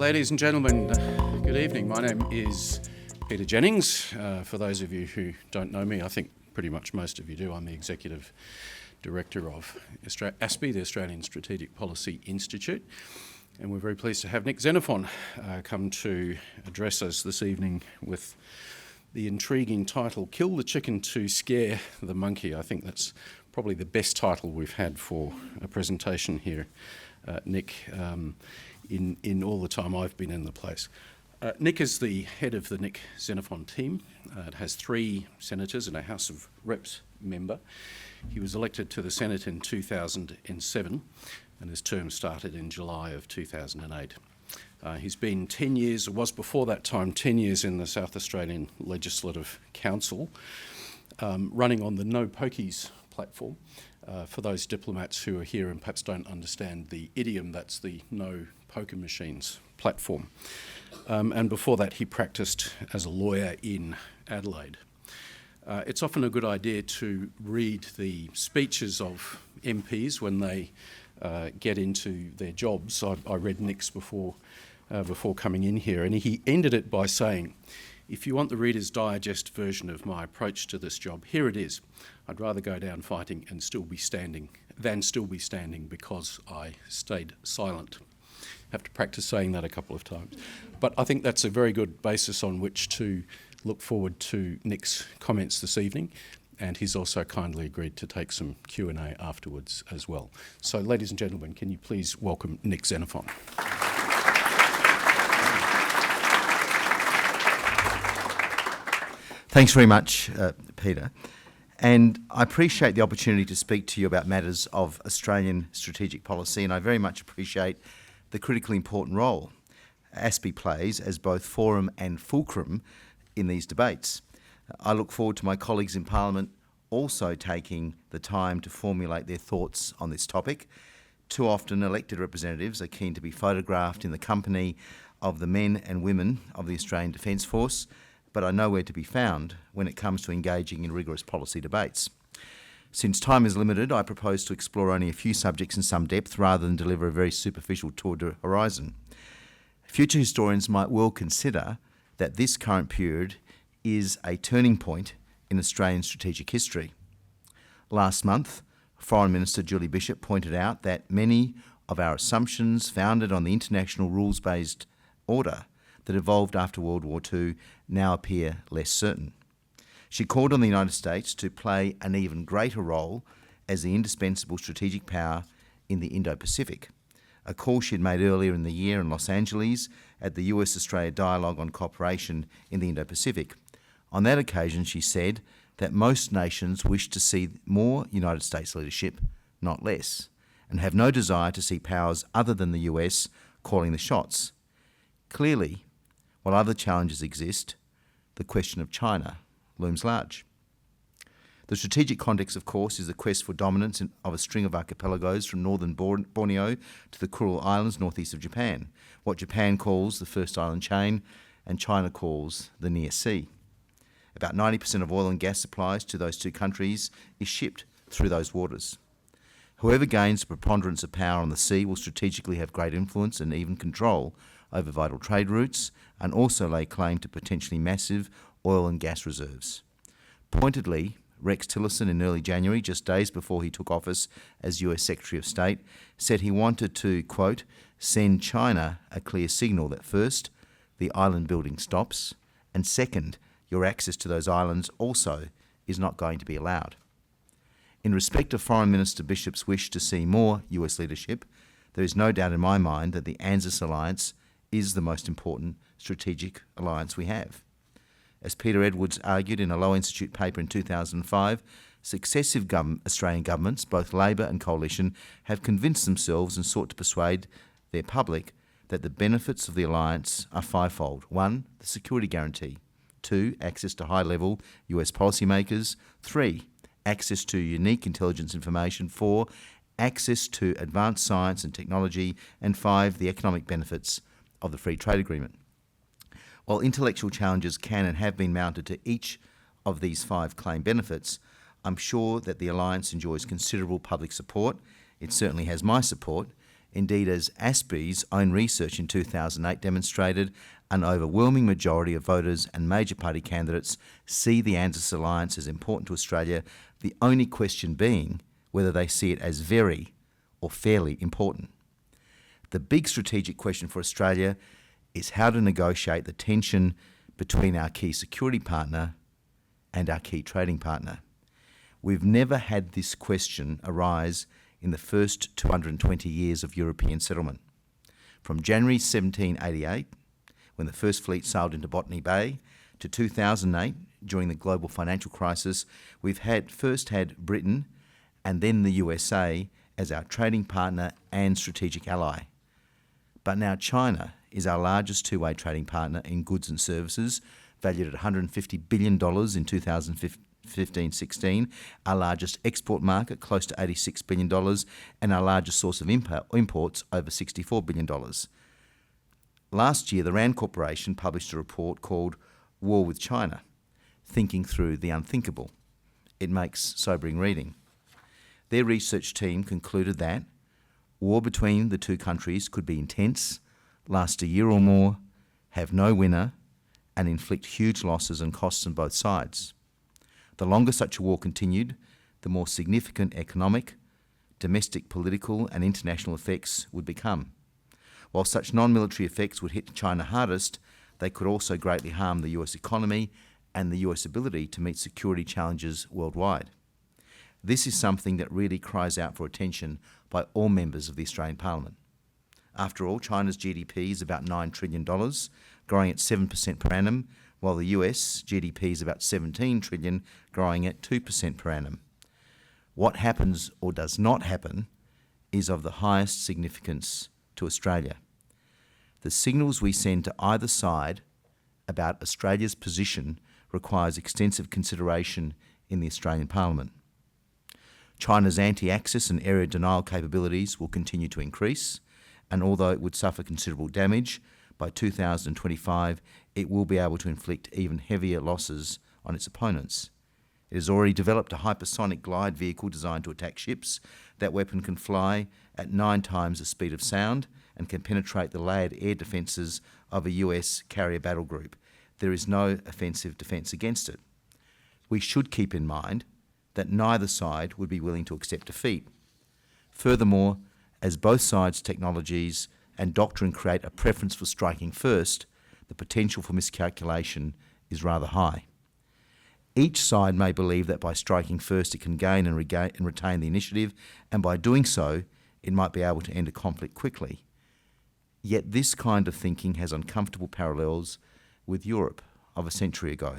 Ladies and gentlemen, good evening. My name is Peter Jennings. For those of you who don't know me, I think pretty much most of you do. I'm the Executive Director of ASPI, the Australian Strategic Policy Institute, and we're very pleased to have Nick Xenophon come to address us this evening with the intriguing title, Kill the Chicken to Scare the Monkey. I think that's probably the best title we've had for a presentation here, Nick, in all the time I've been in the place. Nick is the head of the Nick Xenophon team. It has 3 senators and a House of Reps member. He was elected to the Senate in 2007 and his term started in July of 2008. He's been 10 years, or was before that time, 10 years in the South Australian Legislative Council, running on the No Pokies platform. For those diplomats who are here and perhaps don't understand the idiom, that's the No Poker Machines platform. And before that, he practiced as a lawyer in Adelaide. It's often a good idea to read the speeches of MPs when they get into their jobs. I read Nick's before coming in here, and he ended it by saying, "If you want the Reader's Digest version of my approach to this job, here it is. I'd rather go down fighting and still be standing than still be standing because I stayed silent." Have to practice saying that a couple of times. But I think that's a very good basis on which to look forward to Nick's comments this evening, and he's also kindly agreed to take some Q&A afterwards as well. So, ladies and gentlemen, can you please welcome Nick Xenophon? Thanks very much, Peter. And I appreciate the opportunity to speak to you about matters of Australian strategic policy, and I very much appreciate the critically important role ASPI plays as both forum and fulcrum in these debates. I look forward to my colleagues in Parliament also taking the time to formulate their thoughts on this topic. Too often elected representatives are keen to be photographed in the company of the men and women of the Australian Defence Force, but are nowhere to be found when it comes to engaging in rigorous policy debates. Since time is limited, I propose to explore only a few subjects in some depth rather than deliver a very superficial tour de horizon. Future historians might well consider that this current period is a turning point in Australian strategic history. Last month, Foreign Minister Julie Bishop pointed out that many of our assumptions founded on the international rules-based order that evolved after World War II now appear less certain. She called on the United States to play an even greater role as the indispensable strategic power in the Indo-Pacific, a call she had made earlier in the year in Los Angeles at the US-Australia Dialogue on Cooperation in the Indo-Pacific. On that occasion, she said that most nations wish to see more United States leadership, not less, and have no desire to see powers other than the US calling the shots. Clearly, while other challenges exist, the question of China looms large. The strategic context, of course, is the quest for dominance of a string of archipelagos from northern Borneo to the Kuril Islands northeast of Japan, what Japan calls the first island chain and China calls the near sea. About 90% of oil and gas supplies to those 2 countries is shipped through those waters. Whoever gains the preponderance of power on the sea will strategically have great influence and even control over vital trade routes and also lay claim to potentially massive oil and gas reserves. Pointedly, Rex Tillerson in early January, just days before he took office as US Secretary of State, said he wanted to, quote, send China a clear signal that first, the island building stops, and second, your access to those islands also is not going to be allowed. In respect of Foreign Minister Bishop's wish to see more US leadership, there is no doubt in my mind that the ANZUS alliance is the most important strategic alliance we have. As Peter Edwards argued in a Law Institute paper in 2005, successive Australian governments, both Labor and Coalition, have convinced themselves and sought to persuade their public that the benefits of the alliance are 5-fold. 1, the security guarantee. 2, access to high-level US policymakers. 3, access to unique intelligence information. 4, access to advanced science and technology. And 5, the economic benefits of the Free Trade Agreement. While intellectual challenges can and have been mounted to each of these 5 claimed benefits, I'm sure that the alliance enjoys considerable public support. It certainly has my support Indeed, as ASPI's own research in 2008 demonstrated, an overwhelming majority of voters and major party candidates see the ANZUS alliance as important to Australia, the only question being whether they see it as very or fairly important. The big strategic question for Australia is how to negotiate the tension between our key security partner and our key trading partner. We've never had this question arise in the first 220 years of European settlement. From January 1788, when the first fleet sailed into Botany Bay, to 2008, during the global financial crisis, we've first had Britain and then the USA as our trading partner and strategic ally. But now China is our largest two-way trading partner in goods and services, valued at $150 billion in 2015-16, our largest export market, close to $86 billion, and our largest source of imports, over $64 billion. Last year, the Rand Corporation published a report called War with China, Thinking Through the Unthinkable. It makes sobering reading. Their research team concluded that war between the two countries could be intense, last a year or more, have no winner, and inflict huge losses and costs on both sides. The longer such a war continued, the more significant economic, domestic, political, and international effects would become. While such non-military effects would hit China hardest, they could also greatly harm the US economy and the US ability to meet security challenges worldwide. This is something that really cries out for attention by all members of the Australian Parliament. After all, China's GDP is about $9 trillion, growing at 7% per annum, while the US GDP is about $17 trillion, growing at 2% per annum. What happens or does not happen is of the highest significance to Australia. The signals we send to either side about Australia's position requires extensive consideration in the Australian Parliament. China's anti-access and area denial capabilities will continue to increase, and although it would suffer considerable damage, by 2025 it will be able to inflict even heavier losses on its opponents. It has already developed a hypersonic glide vehicle designed to attack ships. That weapon can fly at 9 times the speed of sound and can penetrate the layered air defences of a US carrier battle group. There is no offensive defence against it. We should keep in mind that neither side would be willing to accept defeat. Furthermore, as both sides' technologies and doctrine create a preference for striking first, the potential for miscalculation is rather high. Each side may believe that by striking first it can gain and retain the initiative, and by doing so, it might be able to end a conflict quickly. Yet this kind of thinking has uncomfortable parallels with Europe of a century ago,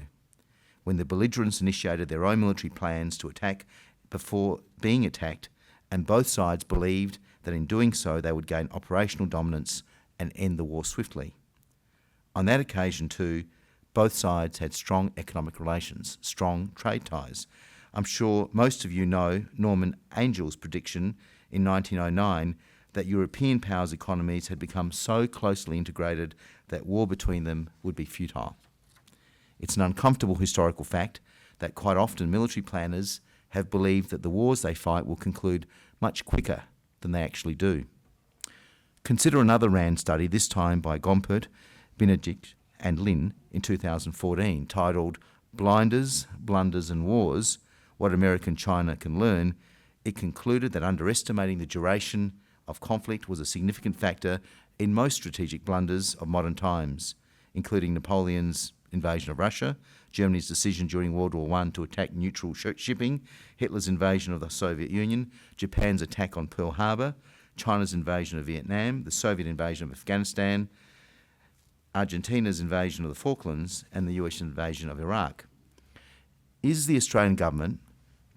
when the belligerents initiated their own military plans to attack before being attacked, and both sides believed that in doing so they would gain operational dominance and end the war swiftly. On that occasion too, both sides had strong economic relations, strong trade ties. I'm sure most of you know Norman Angel's prediction in 1909 that European powers' economies had become so closely integrated that war between them would be futile. It's an uncomfortable historical fact that quite often military planners have believed that the wars they fight will conclude much quicker than they actually do. Consider another RAND study, this time by Gompert, Benedict and Lin in 2014, titled Blinders, Blunders and Wars, What American China Can Learn. It concluded that underestimating the duration of conflict was a significant factor in most strategic blunders of modern times, including Napoleon's invasion of Russia, Germany's decision during World War I to attack neutral shipping, Hitler's invasion of the Soviet Union, Japan's attack on Pearl Harbor, China's invasion of Vietnam, the Soviet invasion of Afghanistan, Argentina's invasion of the Falklands, and the US invasion of Iraq. Is the Australian government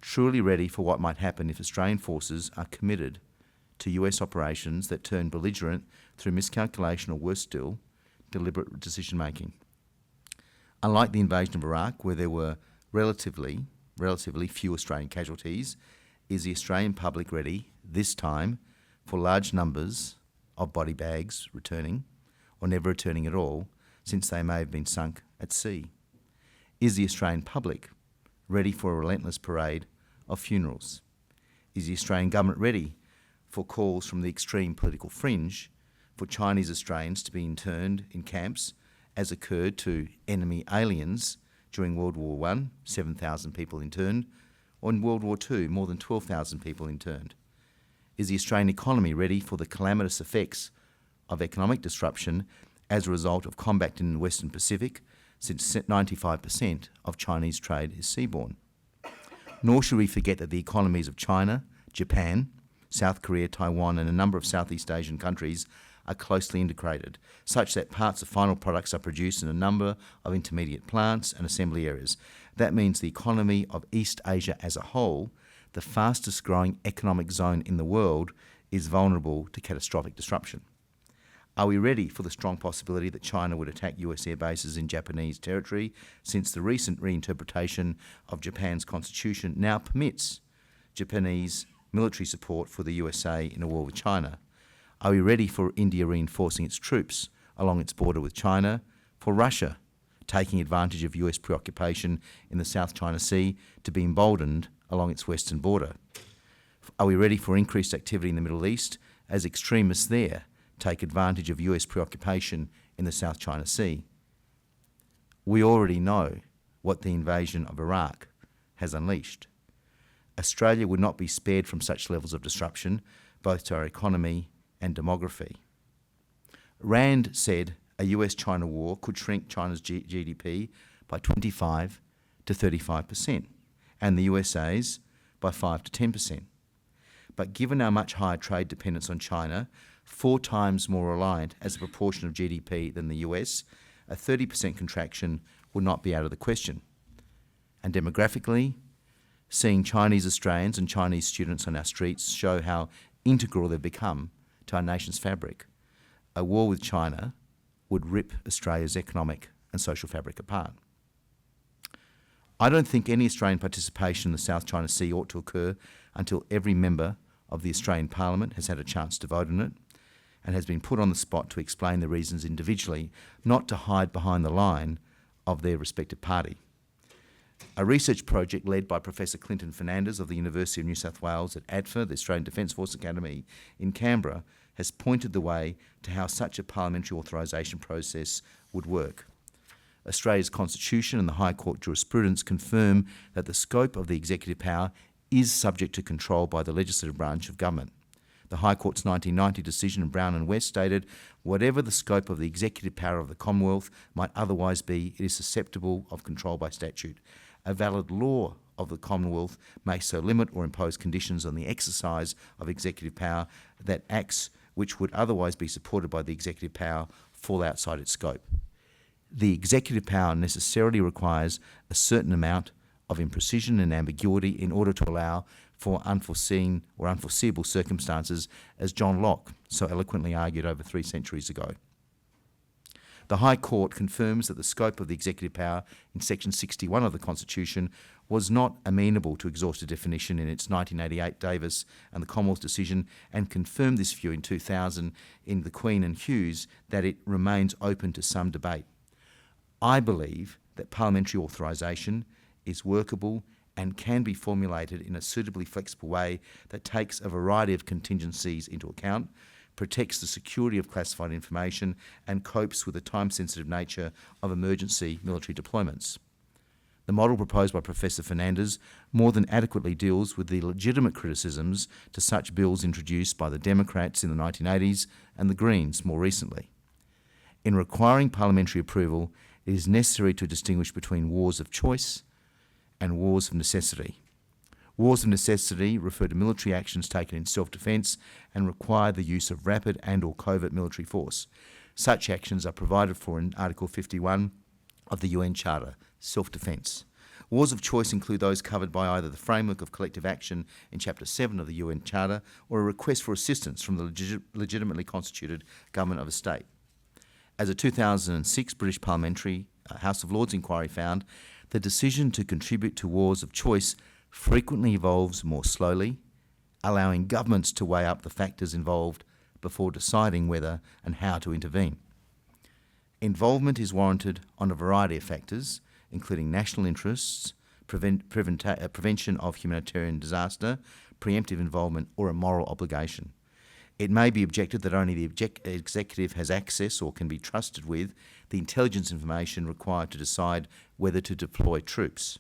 truly ready for what might happen if Australian forces are committed to US operations that turn belligerent through miscalculation or, worse still, deliberate decision-making? Unlike the invasion of Iraq, where there were relatively few Australian casualties, is the Australian public ready, this time, for large numbers of body bags returning, or never returning at all, since they may have been sunk at sea? Is the Australian public ready for a relentless parade of funerals? Is the Australian government ready for calls from the extreme political fringe for Chinese Australians to be interned in camps, as occurred to enemy aliens during World War I, 7,000 people interned, or in World War II, more than 12,000 people interned? Is the Australian economy ready for the calamitous effects of economic disruption as a result of combat in the Western Pacific, since 95% of Chinese trade is seaborne? Nor should we forget that the economies of China, Japan, South Korea, Taiwan, and a number of Southeast Asian countries are closely integrated, such that parts of final products are produced in a number of intermediate plants and assembly areas. That means the economy of East Asia as a whole, the fastest growing economic zone in the world, is vulnerable to catastrophic disruption. Are we ready for the strong possibility that China would attack US air bases in Japanese territory, since the recent reinterpretation of Japan's constitution now permits Japanese military support for the USA in a war with China? Are we ready for India reinforcing its troops along its border with China, for Russia taking advantage of US preoccupation in the South China Sea to be emboldened along its western border? Are we ready for increased activity in the Middle East as extremists there take advantage of US preoccupation in the South China Sea? We already know what the invasion of Iraq has unleashed. Australia would not be spared from such levels of disruption, both to our economy and demography. Rand said a US-China war could shrink China's GDP by 25 to 35%, and the USA's by 5 to 10%. But given our much higher trade dependence on China, 4 times more reliant as a proportion of GDP than the US, a 30% contraction would not be out of the question. And demographically, seeing Chinese Australians and Chinese students on our streets show how integral they've become to our nation's fabric. A war with China would rip Australia's economic and social fabric apart. I don't think any Australian participation in the South China Sea ought to occur until every member of the Australian Parliament has had a chance to vote on it and has been put on the spot to explain the reasons individually, not to hide behind the line of their respective party. A research project led by Professor Clinton Fernandez of the University of New South Wales at ADFA, the Australian Defence Force Academy in Canberra, has pointed the way to how such a parliamentary authorisation process would work. Australia's Constitution and the High Court jurisprudence confirm that the scope of the executive power is subject to control by the legislative branch of government. The High Court's 1990 decision in Brown and West stated, whatever the scope of the executive power of the Commonwealth might otherwise be, it is susceptible of control by statute. A valid law of the Commonwealth may so limit or impose conditions on the exercise of executive power that acts which would otherwise be supported by the executive power fall outside its scope. The executive power necessarily requires a certain amount of imprecision and ambiguity in order to allow for unforeseen or unforeseeable circumstances, as John Locke so eloquently argued over 3 centuries ago. The High Court confirms that the scope of the executive power in Section 61 of the Constitution was not amenable to exhaustive definition in its 1988 Davis and the Commonwealth decision, and confirmed this view in 2000 in the Queen and Hughes that it remains open to some debate. I believe that parliamentary authorisation is workable and can be formulated in a suitably flexible way that takes a variety of contingencies into account, protects the security of classified information, and copes with the time-sensitive nature of emergency military deployments. The model proposed by Professor Fernandez more than adequately deals with the legitimate criticisms to such bills introduced by the Democrats in the 1980s and the Greens more recently. In requiring parliamentary approval, it is necessary to distinguish between wars of choice and wars of necessity. Wars of necessity refer to military actions taken in self-defence and require the use of rapid and/or covert military force. Such actions are provided for in Article 51 of the UN Charter, self-defence. Wars of choice include those covered by either the framework of collective action in Chapter 7 of the UN Charter or a request for assistance from the legitimately constituted government of a state. As a 2006 British Parliamentary House of Lords inquiry found, the decision to contribute to wars of choice frequently evolves more slowly, allowing governments to weigh up the factors involved before deciding whether and how to intervene. Involvement is warranted on a variety of factors, including national interests, prevention of humanitarian disaster, preemptive involvement, or a moral obligation. It may be objected that only the executive has access or can be trusted with the intelligence information required to decide whether to deploy troops.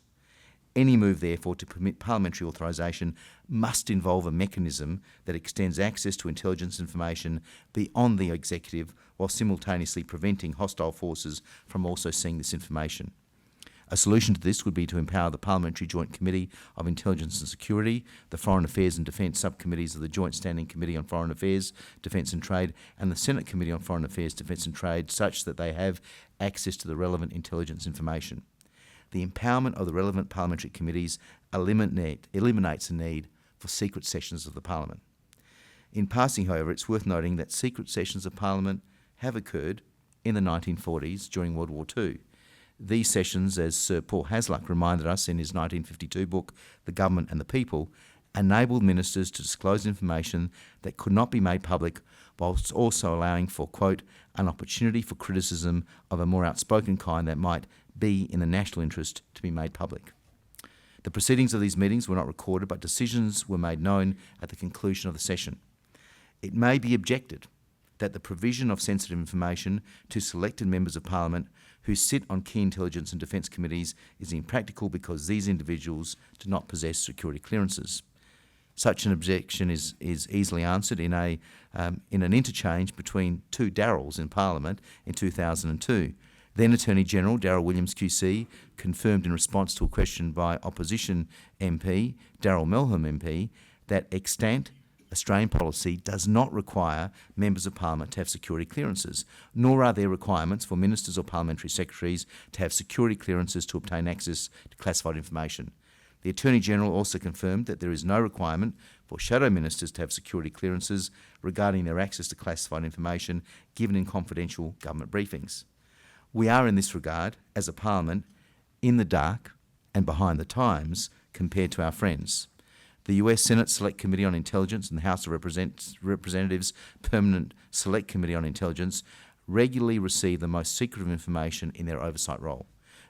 Any move, therefore, to permit parliamentary authorisation must involve a mechanism that extends access to intelligence information beyond the executive while simultaneously preventing hostile forces from also seeing this information. A solution to this would be to empower the Parliamentary Joint Committee of Intelligence and Security, the Foreign Affairs and Defence subcommittees of the Joint Standing Committee on Foreign Affairs, Defence and Trade, and the Senate Committee on Foreign Affairs, Defence and Trade, such that they have access to the relevant intelligence information. The empowerment of the relevant parliamentary committees eliminates the need for secret sessions of the Parliament. In passing, however, it's worth noting that secret sessions of Parliament have occurred in the 1940s during World War II. These sessions, as Sir Paul Hasluck reminded us in his 1952 book, The Government and the People, enabled ministers to disclose information that could not be made public, whilst also allowing for, quote, an opportunity for criticism of a more outspoken kind that might be in the national interest to be made public. The proceedings of these meetings were not recorded, but decisions were made known at the conclusion of the session. It may be objected that the provision of sensitive information to selected members of Parliament who sit on key intelligence and defence committees is impractical because these individuals do not possess security clearances. Such an objection is easily answered in an interchange between two Darrells in Parliament in 2002. Then Attorney General Darryl Williams QC confirmed in response to a question by opposition MP Darryl Melham MP that extant Australian policy does not require members of Parliament to have security clearances, nor are there requirements for ministers or parliamentary secretaries to have security clearances to obtain access to classified information. The Attorney-General also confirmed that there is no requirement for shadow ministers to have security clearances regarding their access to classified information given in confidential government briefings. We are in this regard, as a Parliament, in the dark and behind the times compared to our friends. The US Senate Select Committee on Intelligence and the House of Representatives Permanent Select Committee on Intelligence regularly receive the most secretive information in their oversight role.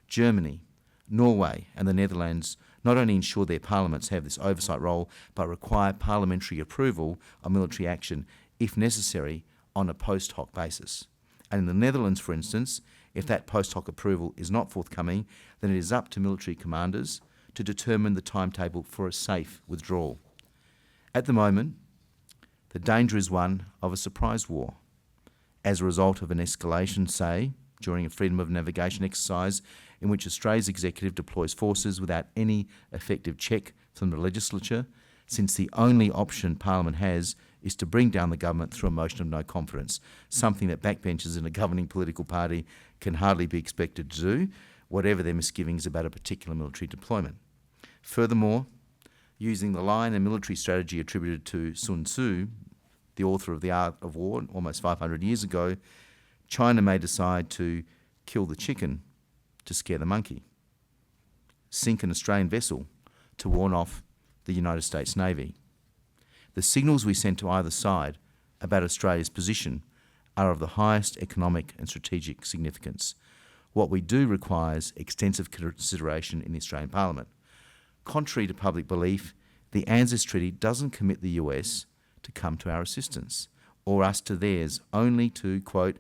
Germany, Norway and the Netherlands not only ensure their parliaments have this oversight role, but require parliamentary approval of military action, if necessary, on a post hoc basis. And in the Netherlands, for instance, if that post hoc approval is not forthcoming, then it is up to military commanders to determine the timetable for a safe withdrawal. At the moment, the danger is one of a surprise war. As a result of an escalation, say, during a freedom of navigation exercise in which Australia's executive deploys forces without any effective check from the legislature, since the only option Parliament has is to bring down the government through a motion of no confidence, something that backbenchers in a governing political party can hardly be expected to do, whatever their misgivings about a particular military deployment. Furthermore, using the line and military strategy attributed to Sun Tzu, the author of The Art of War almost 500 years ago, China may decide to kill the chicken to scare the monkey, sink an Australian vessel to warn off the United States Navy. The signals we send to either side about Australia's position are of the highest economic and strategic significance. What we do requires extensive consideration in the Australian Parliament. Contrary to public belief, the ANZUS Treaty doesn't commit the US to come to our assistance, or us to theirs, only to, quote,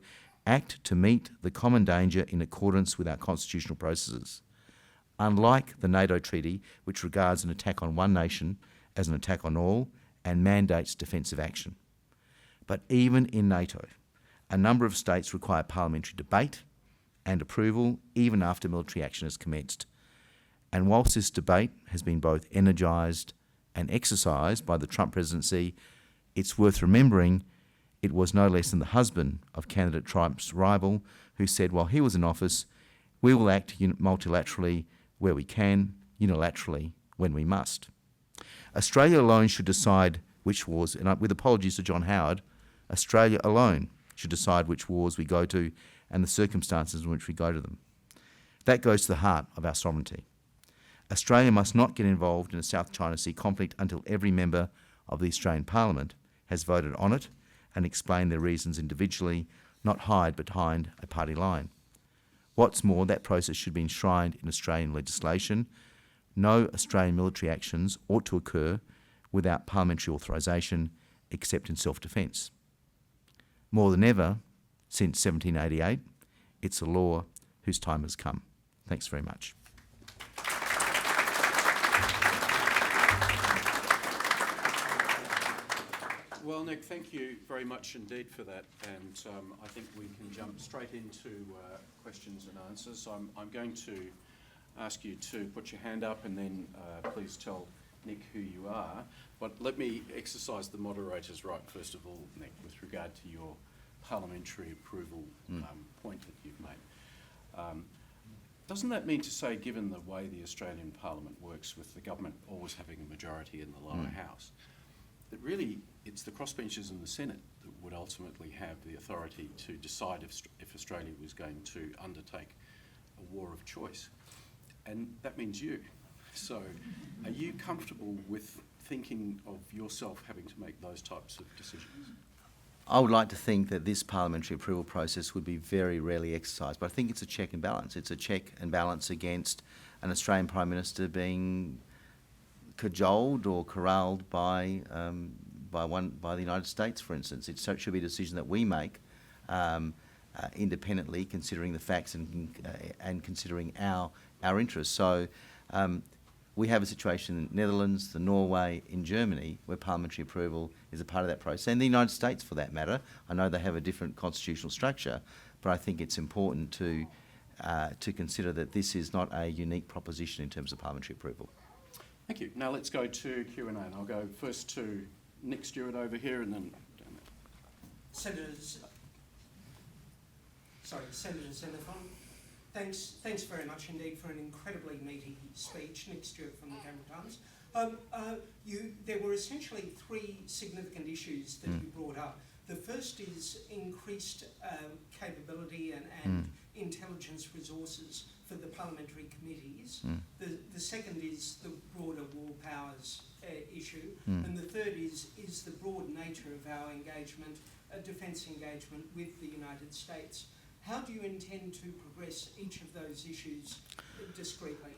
act to meet the common danger in accordance with our constitutional processes. Unlike the NATO Treaty, which regards an attack on one nation as an attack on all and mandates defensive action. But even in NATO, a number of states require parliamentary debate and approval even after military action has commenced. And whilst this debate has been both energised and exercised by the Trump presidency, it's worth remembering it was no less than the husband of candidate Trump's rival who said while he was in office, we will act multilaterally where we can, unilaterally when we must. Australia alone should decide which wars, and with apologies to John Howard, Australia alone should decide which wars we go to and the circumstances in which we go to them. That goes to the heart of our sovereignty. Australia must not get involved in a South China Sea conflict until every member of the Australian Parliament has voted on it and explained their reasons individually, not hide behind a party line. What's more, that process should be enshrined in Australian legislation. No Australian military actions ought to occur without parliamentary authorisation, except in self-defence. More than ever, since 1788, it's a law whose time has come. Thanks very much. Well, Nick, thank you very much indeed for that, and I think we can jump straight into questions and answers. I'm going to ask you to put your hand up and then please tell Nick who you are. But let me exercise the moderator's right, first of all, Nick, with regard to your parliamentary approval point that you've made. Doesn't that mean to say, given the way the Australian Parliament works with the government always having a majority in the lower house, that really it's the crossbenchers in the Senate that would ultimately have the authority to decide if Australia was going to undertake a war of choice? And that means you. So are you comfortable with thinking of yourself having to make those types of decisions? I would like to think that this parliamentary approval process would be very rarely exercised, but I think it's a check and balance. It's a check and balance against an Australian Prime Minister being cajoled or corralled by the United States, for instance. It should be a decision that we make independently, considering the facts and considering our interests. So we have a situation in the Netherlands, the Norway, in Germany, where parliamentary approval is a part of that process, and the United States, for that matter. I know they have a different constitutional structure, but I think it's important to consider that this is not a unique proposition in terms of parliamentary approval. Thank you. Now let's go to Q&A, and I'll go first to Nick Stewart over here and then down there. Senator Xenophon, thanks very much indeed for an incredibly meaty speech. Nick Stewart from the Canberra Times. There were essentially three significant issues that you brought up. The first is increased capability and intelligence resources for the parliamentary committees. The second is the broader war powers issue. And the third is the broad nature of our engagement, defence engagement with the United States. How do you intend to progress each of those issues discreetly?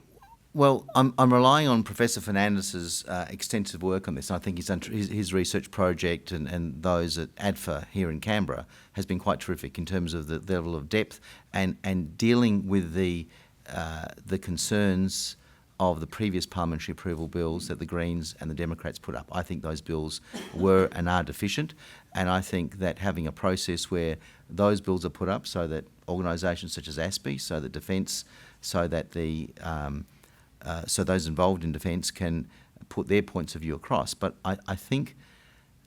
Well, I'm relying on Professor Fernandez's extensive work on this. I think his research project and those at ADFA here in Canberra has been quite terrific in terms of the level of depth and dealing with the concerns of the previous parliamentary approval bills that the Greens and the Democrats put up. I think those bills were and are deficient, and I think that having a process where those bills are put up so that organisations such as ASPI, so that defence, so that so those involved in defence can put their points of view across. But I think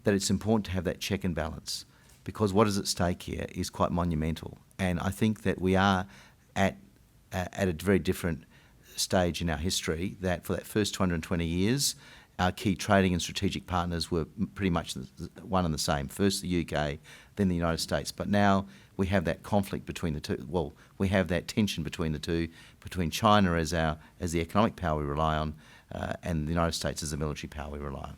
that it's important to have that check and balance, because what is at stake here is quite monumental. And I think that we are at a very different stage in our history, that for that first 220 years, our key trading and strategic partners were pretty much one and the same. First the UK, then the United States. But now we have that conflict between the two. Well, we have that tension between the two, between China as the economic power we rely on, and the United States as the military power we rely on.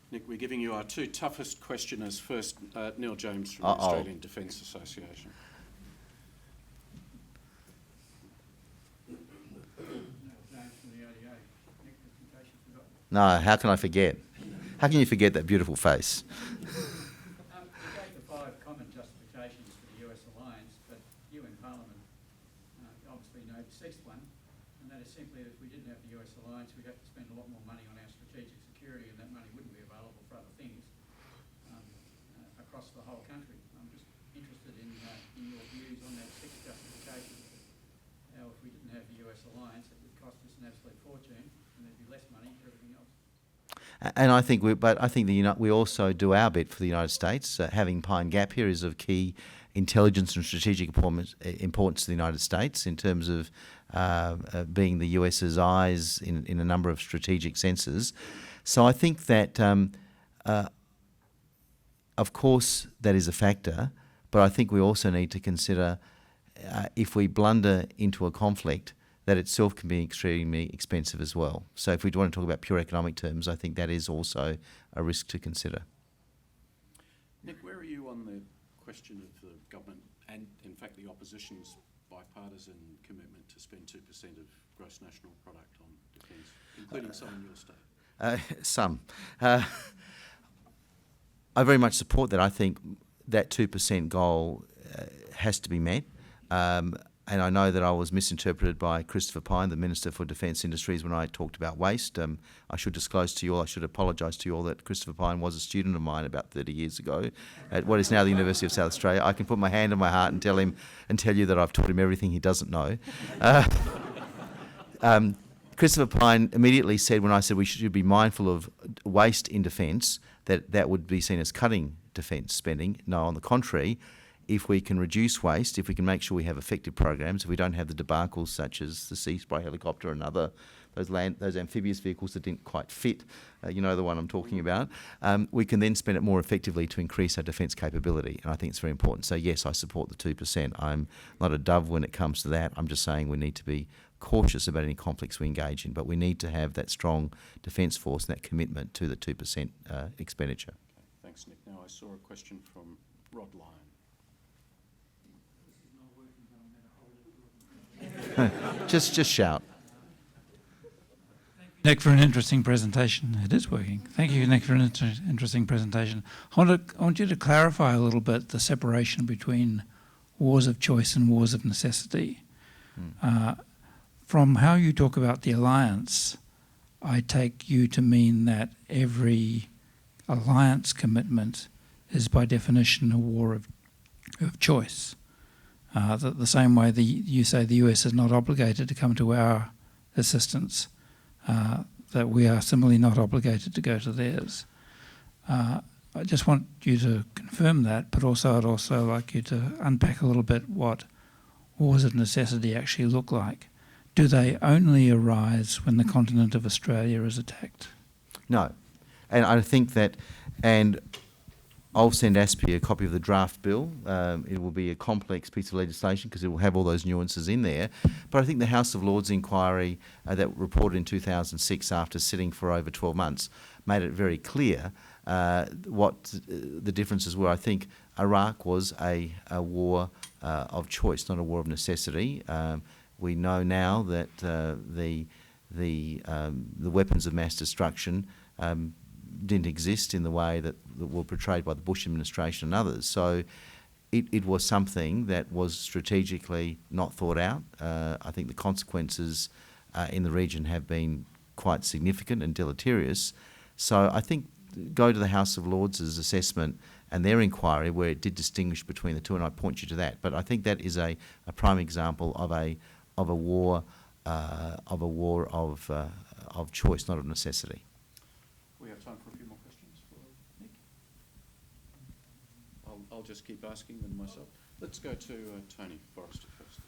Nick, we're giving you our two toughest questioners. First, Neil James from the Australian Defence Association. No, how can I forget? How can you forget that beautiful face? You gave the 5 common justifications for the US alliance, but you in Parliament obviously know the 6th one, and that is simply that if we didn't have the US alliance, we'd have to spend a lot more money on our strategic security, and that money wouldn't be available for other things across the whole country. I'm just interested in your views on that 6th justification. How if we didn't have the US alliance, it would cost us an absolute fortune, and there'd be less money for everything else. And I think we also do our bit for the United States. Having Pine Gap here is of key intelligence and strategic importance to the United States in terms of being the US's eyes in a number of strategic senses. So I think that, of course, that is a factor, but I think we also need to consider if we blunder into a conflict, that itself can be extremely expensive as well. So if we want to talk about pure economic terms, I think that is also a risk to consider. Nick, where are you on the question of the government and, in fact, the opposition's bipartisan commitment to spend 2% of gross national product on defence, including some in your state? Some. I very much support that. I think that 2% goal has to be met. And I know that I was misinterpreted by Christopher Pyne, the Minister for Defence Industries, when I talked about waste. I should disclose to you all, I should apologise to you all, that Christopher Pyne was a student of mine about 30 years ago at what is now the University of South Australia. I can put my hand on my heart and tell you that I've taught him everything he doesn't know. Christopher Pyne immediately said, when I said we should be mindful of waste in defence, that would be seen as cutting defence spending. No, on the contrary, if we can reduce waste, if we can make sure we have effective programs, if we don't have the debacles such as the Sea Spray helicopter and those amphibious vehicles that didn't quite fit, you know the one I'm talking about, we can then spend it more effectively to increase our defence capability. And I think it's very important. So yes, I support the 2%. I'm not a dove when it comes to that. I'm just saying we need to be cautious about any conflicts we engage in, but we need to have that strong defence force and that commitment to the 2% expenditure. Okay, thanks, Nick. Now I saw a question from Rod Lyon. Just shout. Nick, for an interesting presentation. It is working. Thank you, Nick, for an interesting presentation. I want you to clarify a little bit the separation between wars of choice and wars of necessity. From how you talk about the alliance, I take you to mean that every alliance commitment is by definition a war of choice. The same way you say the US is not obligated to come to our assistance, that we are similarly not obligated to go to theirs. I just want you to confirm that, but also I'd also like you to unpack a little bit what wars of necessity actually look like. Do they only arise when the continent of Australia is attacked? No. And I think that, and I'll send ASPI a copy of the draft bill. It will be a complex piece of legislation because it will have all those nuances in there. But I think the House of Lords inquiry that reported in 2006 after sitting for over 12 months made it very clear what the differences were. I think Iraq was a war of choice, not a war of necessity. We know now that the weapons of mass destruction didn't exist in the way that were portrayed by the Bush administration and others. So it was something that was strategically not thought out. I think the consequences in the region have been quite significant and deleterious. So I think go to the House of Lords' assessment and their inquiry where it did distinguish between the two, and I point you to that. But I think that is a prime example of a war of choice, not of necessity. We have time for a few more questions for Nick. I'll just keep asking them myself. Let's go to Tony Forrester first.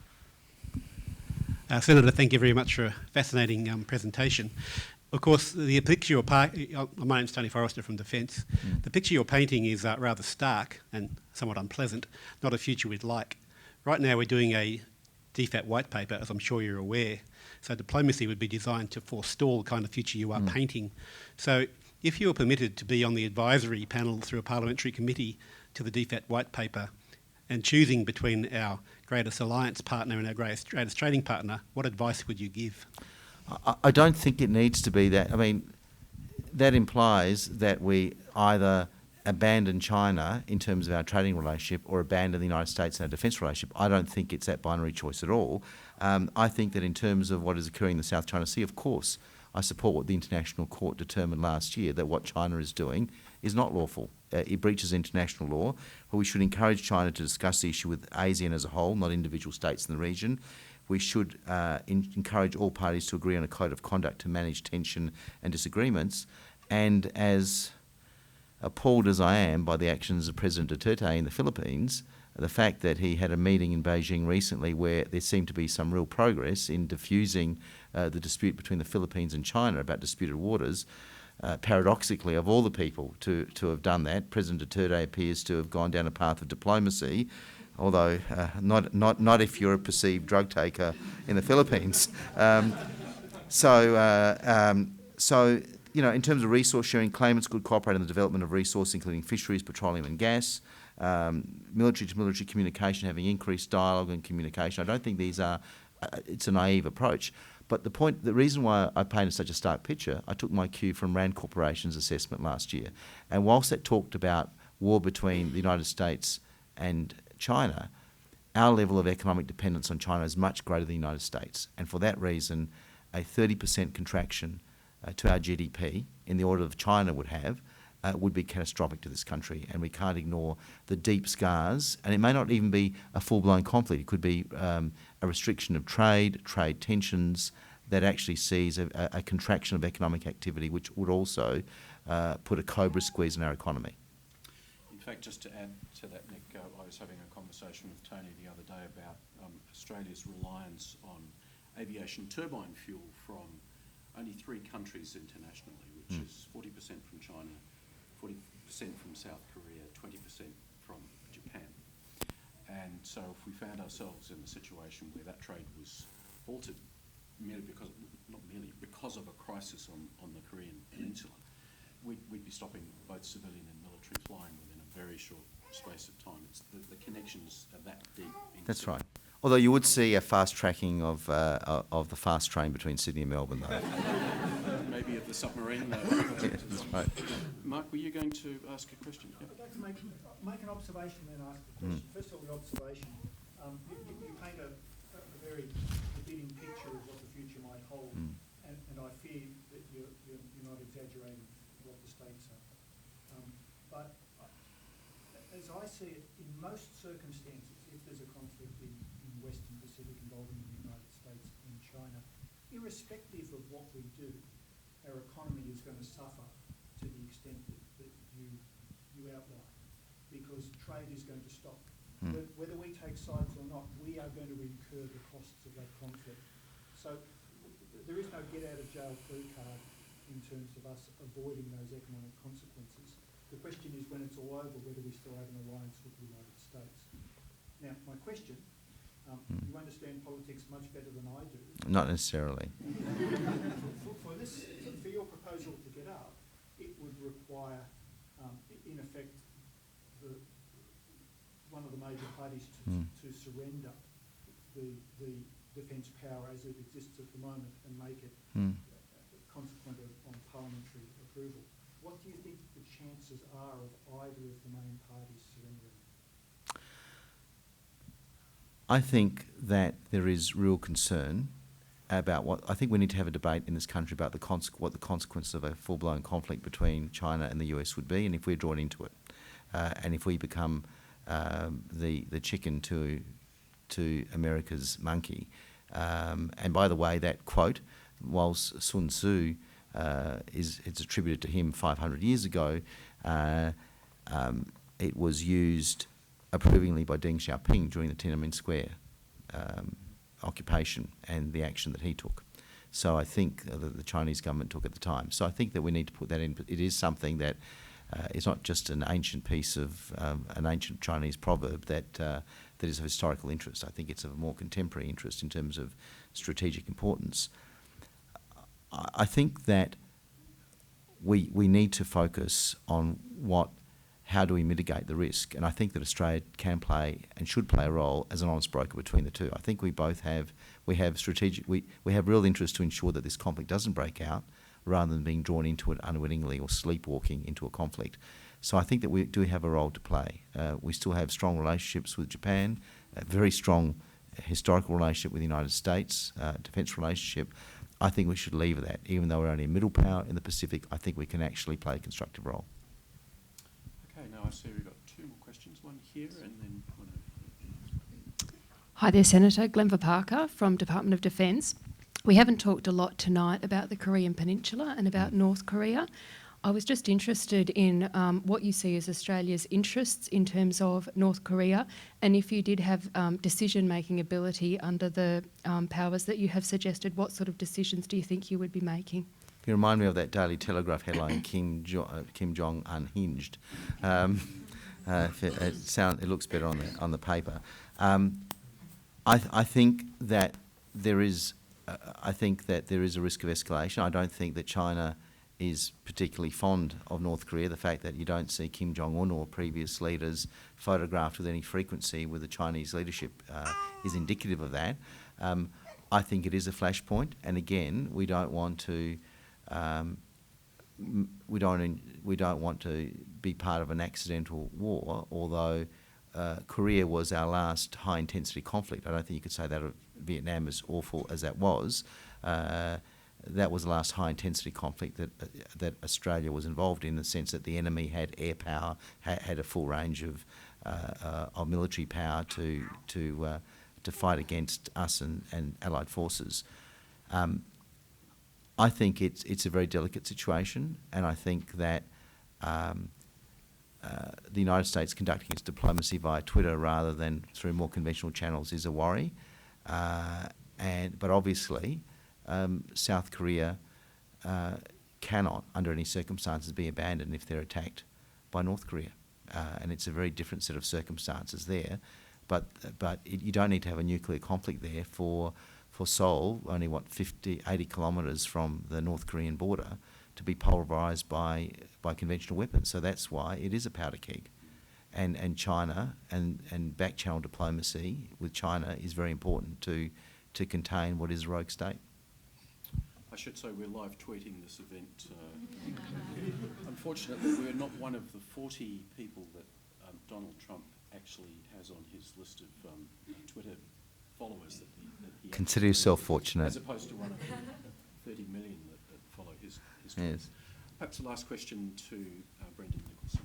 Senator, thank you very much for a fascinating presentation. Of course, the picture you're my name's Tony Forrester from Defence. The picture you're painting is rather stark and somewhat unpleasant, not a future we'd like. Right now we're doing a DFAT white paper, as I'm sure you're aware. So diplomacy would be designed to forestall the kind of future you are painting. So if you were permitted to be on the advisory panel through a parliamentary committee to the DFAT white paper and choosing between our greatest alliance partner and our greatest trading partner, what advice would you give? I don't think it needs to be that. I mean, that implies that we either abandon China in terms of our trading relationship or abandon the United States in our defence relationship. I don't think it's that binary choice at all. I think that in terms of what is occurring in the South China Sea, of course, I support what the International Court determined last year, that what China is doing is not lawful. It breaches international law, but we should encourage China to discuss the issue with ASEAN as a whole, not individual states in the region. We should encourage all parties to agree on a code of conduct to manage tension and disagreements. And as appalled as I am by the actions of President Duterte in the Philippines, the fact that he had a meeting in Beijing recently where there seemed to be some real progress in diffusing the dispute between the Philippines and China about disputed waters, paradoxically, of all the people to have done that, President Duterte appears to have gone down a path of diplomacy, although not if you're a perceived drug taker in the Philippines. So, you know, in terms of resource sharing, claimants could cooperate in the development of resources, including fisheries, petroleum and gas, military-to-military communication, having increased dialogue and communication. I don't think these are, it's a naive approach. But the reason why I painted such a stark picture, I took my cue from Rand Corporation's assessment last year. And whilst it talked about war between the United States and China, our level of economic dependence on China is much greater than the United States. And for that reason, a 30% contraction to our GDP in the order of China would have would be catastrophic to this country. And we can't ignore the deep scars. And it may not even be a full-blown conflict. It could be a restriction of trade tensions that actually sees a contraction of economic activity, which would also put a cobra squeeze on our economy. In fact, just to add to that, Nick, I was having a conversation with Tony the other day about Australia's reliance on aviation turbine fuel from only 3 countries internationally, which is 40% from China, 40% from South Korea, 20% from Japan. And so if we found ourselves in a situation where that trade was halted because of a crisis on the Korean Peninsula, we'd be stopping both civilian and military flying within a very short space of time. It's the connections are that deep. That's right. Although you would see a fast tracking of the fast train between Sydney and Melbourne, though. Maybe of the submarine. Yeah, that's right. Mark, were you going to ask a question? I'd like to make an observation and then ask a question. First of all, the observation. You paint a very forbidding picture of what the future might hold, and I fear that you're not exaggerating what the stakes are. But as I see it, in most circumstances, if there's a conflict in Western Pacific involving the United States and China, irrespective of what we do, our economy is going to suffer to the extent that you outline, because trade is going to stop. Whether we take sides or not, we are going to incur the costs of that conflict. So there is no get-out-of-jail-free card in terms of us avoiding those economic consequences. The question is, when it's all over, whether we still have an alliance with the United States. Now, my question, you understand politics much better than I do. Not necessarily. For your proposal to get up, it would require, in effect, one of the major parties to surrender the defence power as it exists at the moment and make it consequent on parliamentary approval. What do you think the chances are of either of the main parties surrendering? I think that there is real concern about I think we need to have a debate in this country about what the consequences of a full-blown conflict between China and the US would be, and if we're drawn into it, and if we become the chicken to America's monkey. And by the way, that quote, whilst Sun Tzu it's attributed to him 500 years ago, it was used approvingly by Deng Xiaoping during the Tiananmen Square occupation and the action that he took. So I think the Chinese government took at the time. So I think that we need to put that in. It is something that is not just an ancient piece of an ancient Chinese proverb that is of historical interest. I think it's of a more contemporary interest in terms of strategic importance. I think that we need to focus on how do we mitigate the risk, and I think that Australia can play and should play a role as an honest broker between the two. I think we have real interest to ensure that this conflict doesn't break out, rather than being drawn into it unwittingly or sleepwalking into a conflict. So I think that we do have a role to play. We still have strong relationships with Japan, a very strong historical relationship with the United States, defence relationship. I think we should leave that. Even though we're only a middle power in the Pacific, I think we can actually play a constructive role. Okay, now I see we've got 2 more questions, one here and then one over. Hi there, Senator. Glenva Parker from Department of Defence. We haven't talked a lot tonight about the Korean Peninsula and about North Korea. I was just interested in what you see as Australia's interests in terms of North Korea, and if you did have decision-making ability under the powers that you have suggested, what sort of decisions do you think you would be making? You remind me of that Daily Telegraph headline, Kim Jong unhinged. It looks better on the paper. I think that there is a risk of escalation. I don't think that China is particularly fond of North Korea. The fact that you don't see Kim Jong-un or previous leaders photographed with any frequency with the Chinese leadership is indicative of that. I think it is a flashpoint, and again, we don't want to be part of an accidental war. Although Korea was our last high-intensity conflict, I don't think you could say that of Vietnam, as awful as that was. That was the last high-intensity conflict that Australia was involved in the sense that the enemy had air power, had a full range of military power to fight against us and allied forces. I think it's a very delicate situation, and I think that the United States conducting its diplomacy via Twitter rather than through more conventional channels is a worry. But obviously, South Korea cannot, under any circumstances, be abandoned if they're attacked by North Korea. And it's a very different set of circumstances there. But you don't need to have a nuclear conflict there for Seoul, only 80 kilometres from the North Korean border, to be pulverised by conventional weapons. So that's why it is a powder keg. And China and back-channel diplomacy with China is very important to contain what is a rogue state. I should say we're live tweeting this event. Unfortunately, we're not one of the 40 people that Donald Trump actually has on his list of Twitter followers that he Consider yourself fortunate. as opposed to one of the 30 million that follow his tweets. Yes. Perhaps the last question to Brendan Nicholson.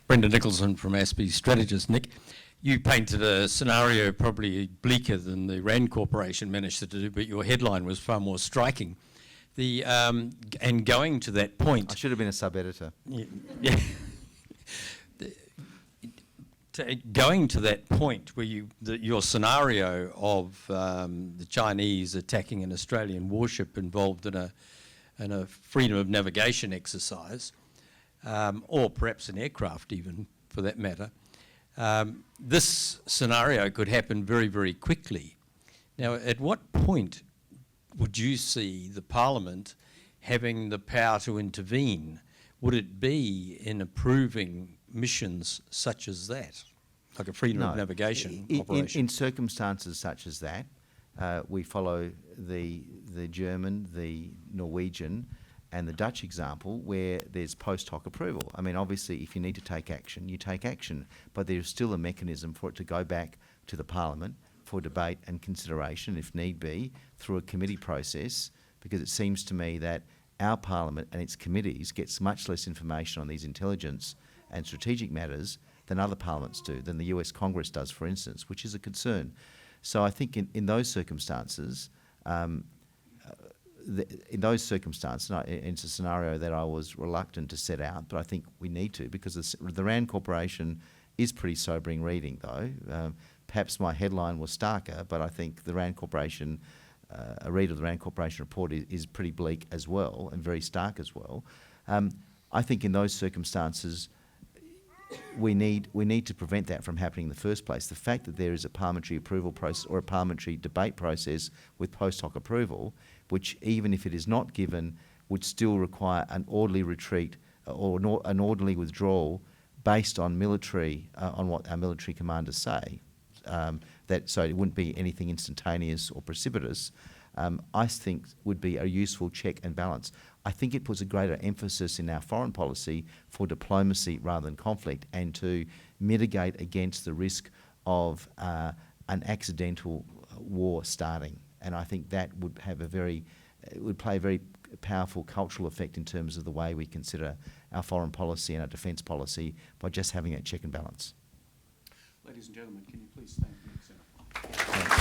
Brendan Nicholson from ASPI Strategist. Nick, you painted a scenario probably bleaker than the Rand Corporation managed to do, but your headline was far more striking. And going to that point... I should have been a sub-editor. Yeah. Going to that point where your scenario of the Chinese attacking an Australian warship involved in a freedom of navigation exercise, or perhaps an aircraft even for that matter, this scenario could happen very, very quickly. Now, at what point would you see the Parliament having the power to intervene? Would it be in approving missions such as that, like a freedom of navigation operation? In circumstances such as that, we follow the German, the Norwegian, and the Dutch example where there's post hoc approval. I mean, obviously, if you need to take action, you take action, but there's still a mechanism for it to go back to the Parliament for debate and consideration, if need be, through a committee process, because it seems to me that our Parliament and its committees gets much less information on these intelligence and strategic matters than other parliaments do, than the US Congress does, for instance, which is a concern. So I think in those circumstances, it's a scenario that I was reluctant to set out, but I think we need to, because the Rand Corporation is pretty sobering reading, though. Perhaps my headline was starker, but I think the Rand Corporation, a read of the Rand Corporation report is pretty bleak as well, and very stark as well. I think in those circumstances, we need to prevent that from happening in the first place. The fact that there is a parliamentary approval process or a parliamentary debate process with post hoc approval, which even if it is not given, would still require an orderly retreat or an orderly withdrawal based on on what our military commanders say. So it wouldn't be anything instantaneous or precipitous. I think would be a useful check and balance. I think it puts a greater emphasis in our foreign policy for diplomacy rather than conflict, and to mitigate against the risk of an accidental war starting. And I think that would have it would play a very powerful cultural effect in terms of the way we consider our foreign policy and our defence policy by just having that check and balance. Ladies and gentlemen, can you please thank Nick Xenophon?